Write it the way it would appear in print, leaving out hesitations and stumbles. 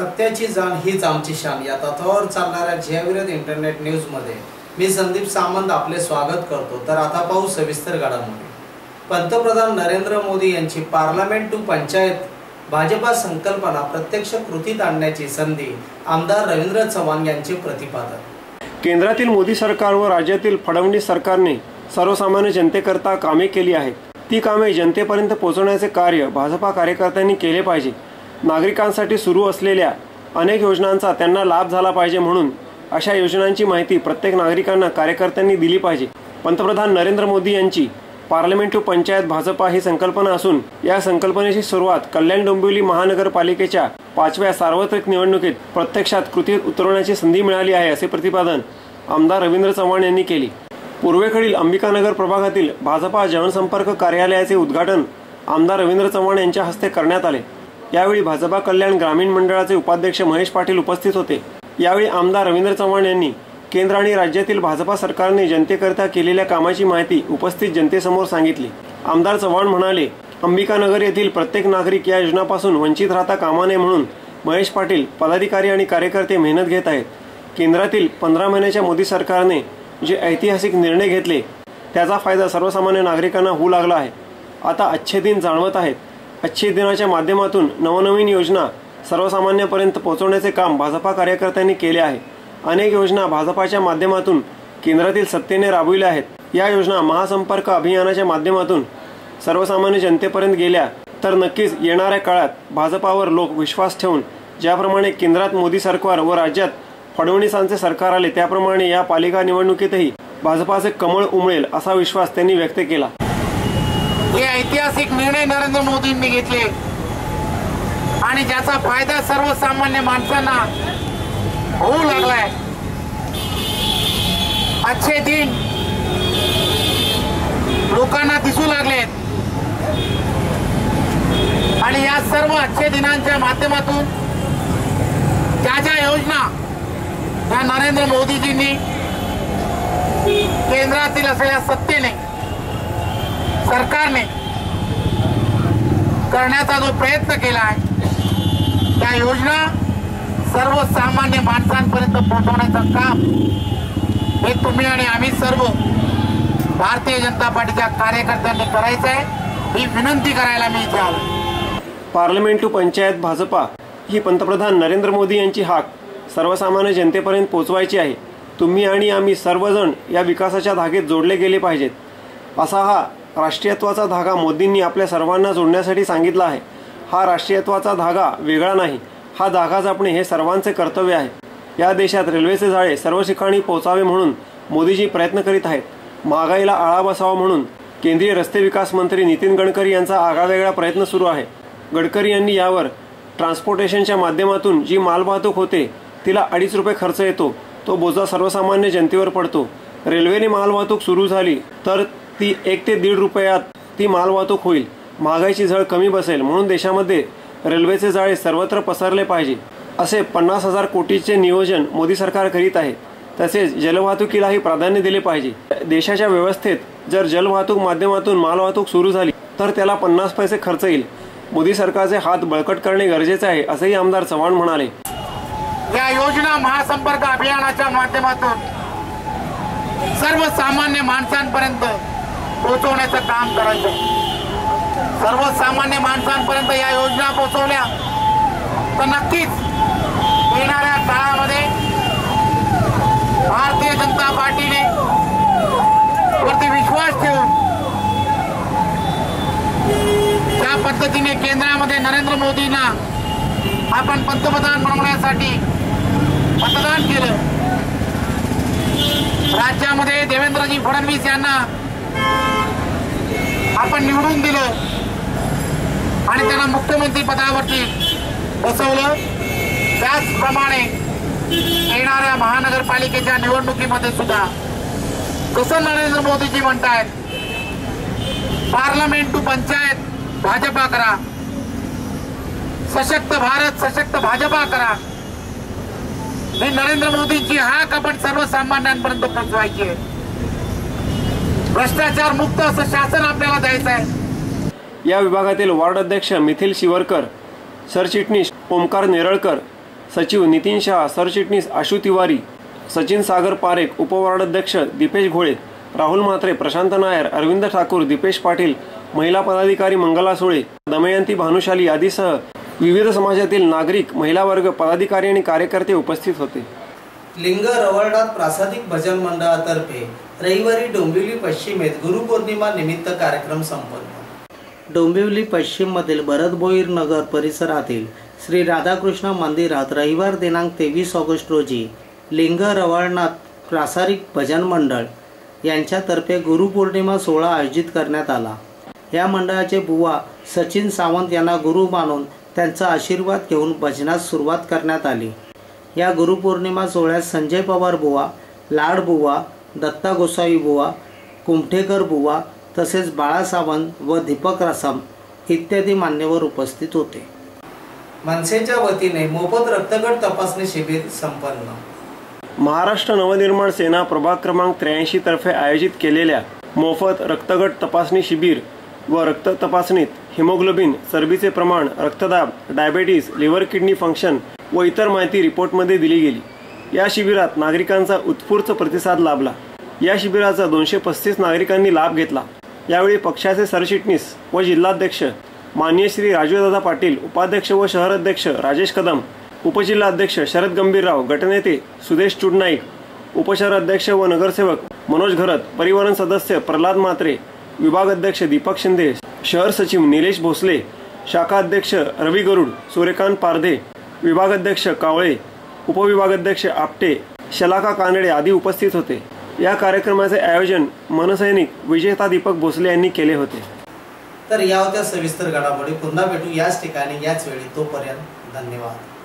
सत्याची जाण हीच आमची शान या तत्वावर चालणाऱ्या जयविरत इंटरनेट न्यूज मध्ये मी संदीप सामंत आपले स्वागत करतो। तर आता पाहू सविस्तर घडामोडी। पंतप्रधान नरेंद्र मोदी यांची पार्लमेंट टू पंचायत भाजपा संकल्पना प्रत्यक्ष कृतीत आणण्याची संधी, आमदार रवींद्र चव्हाण यांचे प्रतिपादन। केंद्रातील मोदी सरकार व राज्यातील फडणवीस सरकारने सर्वसामान्य जनतेकरता कामे केली आहेत। ती कामे जनतेपर्यंत पोहोचवण्याचे कार्य भाजपा कार्यकर्त्यांनी केले पाहिजे। नागरिकांसाठी सुरू असलेल्या अनेक योजनांचा त्यांना लाभ झाला पाहिजे, म्हणून अशा योजनांची माहिती प्रत्येक नागरिकांना कार्यकर्त्यांनी दिली पाहिजे। पंतप्रधान नरेंद्र मोदी यांची पार्लमेंट टू पंचायत भाजपा ही संकल्पना असून या संकल्पनेची सुरुवात कल्याण डोंबिवली महानगरपालिकेच्या 5व्या सार्वत्रिक निवडणुकीत प्रत्यक्षात कृतीत उतरवण्याची संधी मिळाली आहे, असे प्रतिपादन आमदार रवींद्र चव्हाण यांनी केले। पूर्वेकडील अंबिकानगर प्रभागातील भाजपा जनसंपर्क कार्यालयाचे उद्घाटन आमदार रवींद्र चव्हाण यांच्या हस्ते करण्यात आले। यावेळी भाजपा कल्याण ग्रामीण मंडळाचे उपाध्यक्ष महेश पाटील उपस्थित होते। यावेळी आमदार रवींद्र चव्हाण यांनी केंद्र आणि राज्यातील भाजपा सरकारने जनतेकरता केलेल्या कामाची माहिती उपस्थित जनतेसमोर सांगितली। आमदार चव्हाण म्हणाले, अंबिकानगर येथील प्रत्येक नागरिक या योजनांपासून वंचित राहता कामा नये, म्हणून महेश पाटील, पदाधिकारी आणि कार्यकर्ते मेहनत घेत आहेत। केंद्रातील 15 महिन्याच्या मोदी सरकारने जे ऐतिहासिक निर्णय घेतले त्याचा फायदा सर्वसामान्य नागरिकांना होऊ लागला आहे। आता अच्छे दिन जाणवत आहेत। अच्छे दिनाच्या माध्यमातून नवनवीन योजना सर्वसामान्यांपर्यंत पोहोचवण्याचे काम भाजपा कार्यकर्त्यांनी केले आहे। अनेक योजना भाजपाच्या माध्यमातून केंद्रातील सत्तेने राबविल्या आहेत। या योजना महासंपर्क अभियानाच्या माध्यमातून सर्वसामान्य जनतेपर्यंत गेल्या तर नक्कीच येणाऱ्या काळात भाजपावर लोक विश्वास ठेवून ज्याप्रमाणे केंद्रात मोदी सरकार व राज्यात फडणवीसांचे सरकार आले त्याप्रमाणे या पालिका निवडणुकीतही भाजपाचे कमळ उमळेल असा विश्वास त्यांनी व्यक्त केला। हे ऐतिहासिक निर्णय नरेंद्र मोदींनी घेतले आणि ज्याचा फायदा सर्वसामान्य माणसांना होऊ लागलाय। अच्छे दिन लोकांना दिसू लागलेत आणि या सर्व अच्छे दिनांच्या माध्यमातून ज्या ज्या योजना या नरेंद्र मोदीजींनी केंद्रातील असलेल्या सत्तेने सरकारने करण्याचा जो प्रयत्न केला आहे त्या योजना सर्वसामान्य माणसांपर्यंत पोहोचवण्याचं काम हे तुम्ही आणि आम्ही सर्व भारतीय जनता पार्टीच्या कार्यकर्त्यांनी करायचं आहे, ही विनंती करायला मी इथे आलो। पार्लमेंट टू पंचायत भाजपा ही पंतप्रधान नरेंद्र मोदी यांची हाक सर्वसामान्य जनतेपर्यंत पोहोचवायची आहे। तुम्ही आणि आम्ही सर्वजण या विकासाच्या धागेत जोडले गेले पाहिजेत, असा हा राष्ट्रीयत्वाचा धागा मोदींनी आपल्या सर्वांना जोडण्यासाठी सांगितला आहे। हा राष्ट्रीयत्वाचा धागा वेगळा नाही, हा धागा जपणे हे सर्वांचे कर्तव्य आहे। या देशात रेल्वेचे जाळे सर्व ठिकाणी पोहोचावे म्हणून मोदीजी प्रयत्न करीत आहेत। महागाईला आळा बसावा म्हणून केंद्रीय रस्ते विकास मंत्री नितीन गडकरी यांचा आगळावेगळा प्रयत्न सुरू आहे। गडकरी यांनी यावर ट्रान्सपोर्टेशनच्या माध्यमातून जी मालवाहतूक होते तिला 2.5 रुपये खर्च येतो, तो बोजा सर्वसामान्य जनतेवर पडतो। रेल्वेने मालवाहतूक सुरू झाली तर ती 1 ते 1.5 रुपयात ती मालवाहतूक होईल। महागाईची झळ कमी बसेल, म्हणून देशामध्ये रेल्वेचे जाळे सर्वत्र पसरले पाहिजे, असे 50,000 कोटीचे नियोजन मोदी सरकार करीत आहे। तसेच जलवाहतुकीलाही प्राधान्य दिले पाहिजे। देशाच्या व्यवस्थेत जर जलवाहतूक माध्यमातून मालवाहतूक सुरू झाली तर त्याला 50 पैसे खर्च येईल। मोदी सरकारचे हात बळकट करणे गरजेचे आहे, असेही आमदार चव्हाण म्हणाले। या योजना महासंपर्क अभियानाच्या माध्यमातून सर्वसामान्य माणसांपर्यंत पोहोचवण्याचं काम करायचं। सर्वसामान्य माणसांपर्यंत या योजना पोहोचवल्या तर नक्कीच येणाऱ्या काळामध्ये भारतीय जनता पार्टीने वरती विश्वास ठेवून ज्या पद्धतीने केंद्रामध्ये नरेंद्र मोदींना आपण पंतप्रधान बनवण्यासाठी मतदान केलं, राज्यामध्ये देवेंद्रजी फडणवीस यांना आपण निवडून दिलं आणि त्यांना मुख्यमंत्री पदावरती बसवलं। त्याचप्रमाणे येणाऱ्या महानगरपालिकेच्या निवडणुकीमध्ये सुद्धा जसं नरेंद्र मोदीजी म्हणतायत पार्लमेंट टू पंचायत भाजपा करा, सशक्त भारत सशक्त भाजपा करा, हे नरेंद्र मोदींची हाक आपण सर्वसामान्यांपर्यंत पोहोचवायची आहे। भ्रष्टाचार मुक्त असं शासन आपल्याला द्यायचं आहे। या विभागातील वार्ड अध्यक्ष मिथिल शिवरकर, सरचिटणीस ओमकार नेरळकर, सचिव नितीन शाह, सरचिटणीस आशु तिवारी, सचिन सागर पारेख, उपवार्डाध्यक्ष दीपेश घोळे, राहुल म्हात्रे, प्रशांत नायर, अरविंद ठाकूर, दीपेश पाटील, महिला पदाधिकारी मंगला सुळे, दमयंती भानुशाली आदीसह विविध समाजातील नागरिक, महिला वर्ग, पदाधिकारी आणि कार्यकर्ते उपस्थित होते। लिंग रवळनाथ प्रासादिक भजन मंडळातर्फे रविवारी डोंबिवली पश्चिमेत गुरुपौर्णिमा निमित्त कार्यक्रम संपन्न। डोंबिवली पश्चिम मधील भरतभोईर नगर परिसरातील श्री राधाकृष्ण मंदिरात रविवार दिनांक 23 ऑगस्ट रोजी लिंग रवळनाथ प्रासादिक भजन मंडळ यांच्यातर्फे गुरुपौर्णिमा सोहळा आयोजित करण्यात आला। या मंडळाचे बुवा सचिन सावंत यांना गुरु मानून त्यांचा आशीर्वाद घेऊन भजनास सुरुवात करण्यात आली। या गुरुपौर्णिमा सोहळ्यात संजय पवार बुवा, लाड बुवा, दत्ता गोसावी बुवा, कुमठेकर बुवा तसेच बाळा सावंत व दीपक रसम इत्यादी मान्यवर उपस्थित होते। मनसेच्या वतीने मोफत रक्तगट तपासणी शिबिर संपन्न। महाराष्ट्र नवनिर्माण सेना प्रभाग क्रमांक 83 तर्फे आयोजित केलेल्या मोफत रक्तगट तपासणी शिबिर व रक्त तपासणीत हिमोग्लोबिन, चरबीचे प्रमाण, रक्तदाब, डायबिटीज, लिव्हर किडनी फंक्शन व इतर माहिती रिपोर्टमध्ये दिली गेली। या शिबिरात नागरिकांचा उत्स्फूर्त प्रतिसाद लाभला। या शिबिराचा 235 नागरिकांनी लाभ घेतला। यावेळी पक्षाचे सरचिटणीस व जिल्हाध्यक्ष माननीय श्री राजूदादा पाटील, उपाध्यक्ष व शहर अध्यक्ष राजेश कदम, उपजिल्हाध्यक्ष शरद गंभीरराव, गटनेते सुदेश चुडनाईक, उपशहर अध्यक्ष व नगरसेवक मनोज घरत, परिवहन सदस्य प्रल्हाद म्हात्रे, विभाग अध्यक्ष दीपक शिंदे, शहर सचिव निलेश भोसले, शाखा अध्यक्ष रवी गरुड, सूर्यकांत पारधे, विभाग अध्यक्ष कावळे, उपविभागाध्यक्ष आपटे, शलाका कानडे आदी उपस्थित होते। या कार्यक्रमाचे आयोजन मनसैनिक विजेता दीपक भोसले यांनी केले होते। तर या होत्या सविस्तर घडामोडी। पुन्हा भेटू याच ठिकाणी याच वेळी। तोपर्यंत धन्यवाद।